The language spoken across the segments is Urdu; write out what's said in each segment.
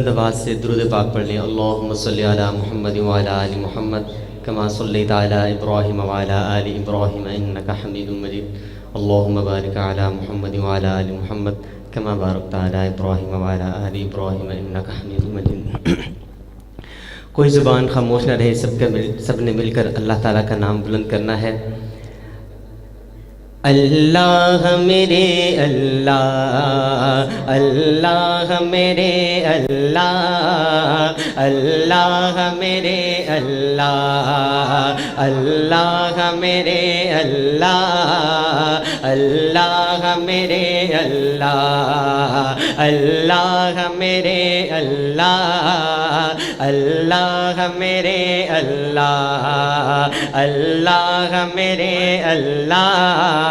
بلند آواز سے درود پاک پڑھ لیں۔ اللہم صلی علی محمد وعلی آل محمد کما صلیت علی ابراہیم وعلی آل ابراہیم انک حمید مجید۔ اللہم بارک علی محمد وعلی آل محمد کما بارکت علی ابراہیم وعلی آل ابراہیم انک حمید مجید۔ کوئی زبان خاموش نہ رہے، سب نے مل کر اللہ تعالیٰ کا نام بلند کرنا ہے۔ اللہ میرے اللہ، اللہ میرے اللہ، اللہ میرے اللہ، اللہ میرے اللہ، اللہ میرے اللہ، اللہ میرے اللہ، اللہ میرے اللہ، اللہ میرے اللہ۔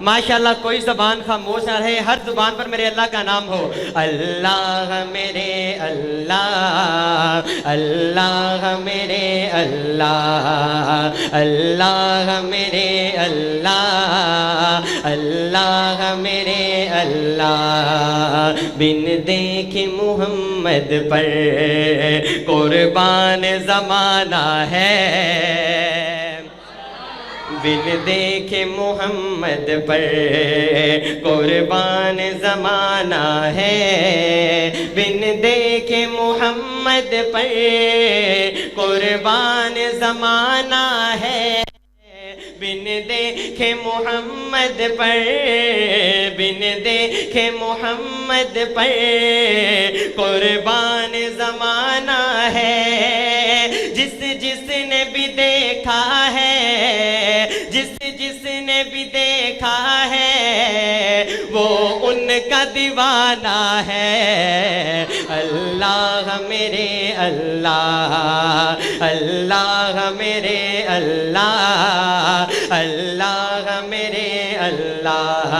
ماشاءاللہ کوئی زبان خاموش نہ رہے، ہر زبان پر میرے اللہ کا نام ہو۔ اللہ میرے اللہ، اللہ میرے اللہ، اللہ میرے اللہ، اللہ میرے اللہ۔ بن دیکھ محمد پر قربان زمانہ ہے، بن دیکھ محمد پر قربان زمانہ ہے، بن دیکھ محمد پر قربان زمانہ ہے، بن دیکھ محمد پر، بن دیکھ محمد پر قربان زمانہ ہے۔ جس نے بھی دیکھا ہے، جس نے بھی دیکھا ہے، وہ ان کا دیوانہ ہے۔ اللہ میرے اللہ، اللہ میرے اللہ، اللہ میرے اللہ،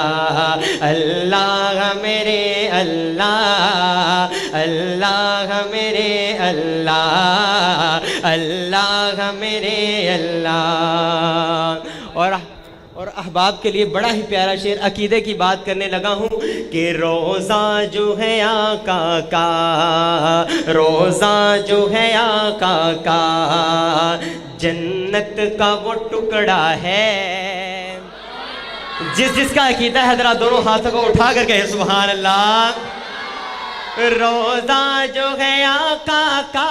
اللہ میرے اللہ، اللہ میرے اللہ، اللہ میرے اللہ۔ اور احباب کے لیے بڑا ہی پیارا شعر عقیدے کی بات کرنے لگا ہوں کہ روزہ جو ہے آقا کا، روزہ جو ہے آقا کا، جنت کا وہ ٹکڑا ہے۔ جس کا عقیدہ ہے ذرا دونوں ہاتھوں کو اٹھا کر کہے سبحان اللہ۔ روزہ جو ہے آقا کا،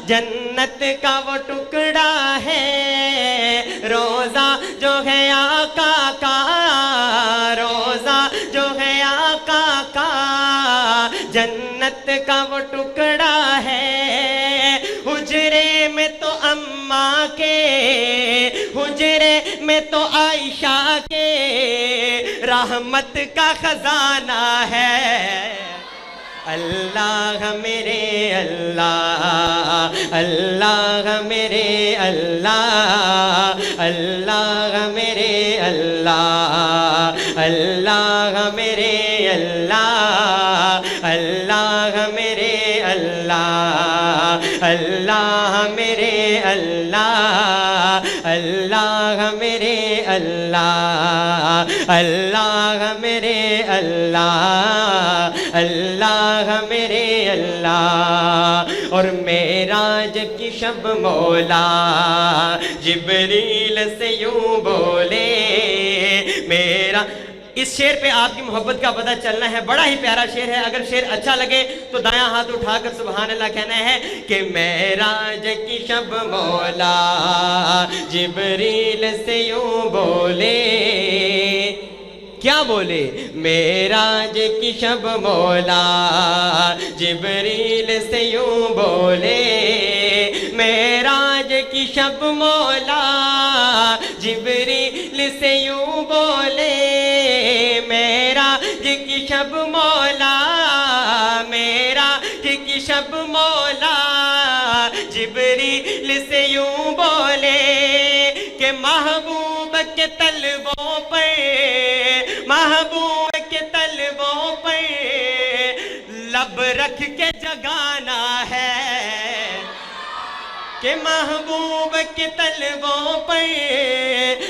جنت کا وہ ٹکڑا ہے۔ روزہ جو ہے آقا کا، روزہ جو ہے آقا کا، جنت کا وہ ٹکڑا ہے۔ حجرے میں تو اماں کے، حجرے میں تو عائشہ کے، رحمت کا خزانہ ہے۔ اللہ میرے اللہ، اللہ میرے اللہ، اللہ میرے اللہ، اللہ میرے اللہ، اللہ میرے اللہ، اللہ میرے اللہ، اللہ میرے اللہ، اللہ میرے اللہ، اللہ میرے اللہ۔ اور معراج کی شب مولا جبریل سے یوں بولے میرا۔ اس شعر پہ آپ کی محبت کا پتہ چلنا ہے، بڑا ہی پیارا شعر ہے۔ اگر شعر اچھا لگے تو دایاں ہاتھ اٹھا کر سبحان اللہ کہنا ہے کہ معراج کی شب مولا جبریل سے یوں بولے۔ کیا بولے؟ معراج کی شب مولا جبریل سے یوں بولے، معراج کی شب مولا جبریل سے یوں بولے، معراج کی شب مولا، معراج کی شب مولا جبریل سے یوں بولے کہ محبوب کے طلبوں پر، محبوب کے طلبوں پر لب رکھ کے جگانا ہے، کہ محبوب کے طلبوں پر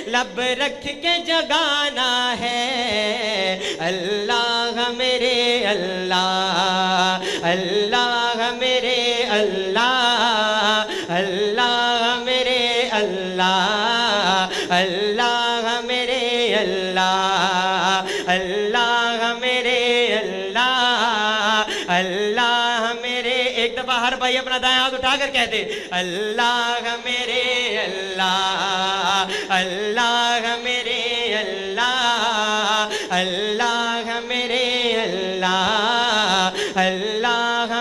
لب رکھ کے جگانا ہے اللہ میرے اللہ اللہ میرے اللہ اللہ میرے اللہ اللہ میرے اللہ اللہ میرے اللہ اللہ میرے ایک دفعہ ہر بھائی اپنا دائیں ہاتھ اٹھا کر کہتے اللہ میرے اللہ اللہ میرے اللہ اللہ میرے اللہ اللہ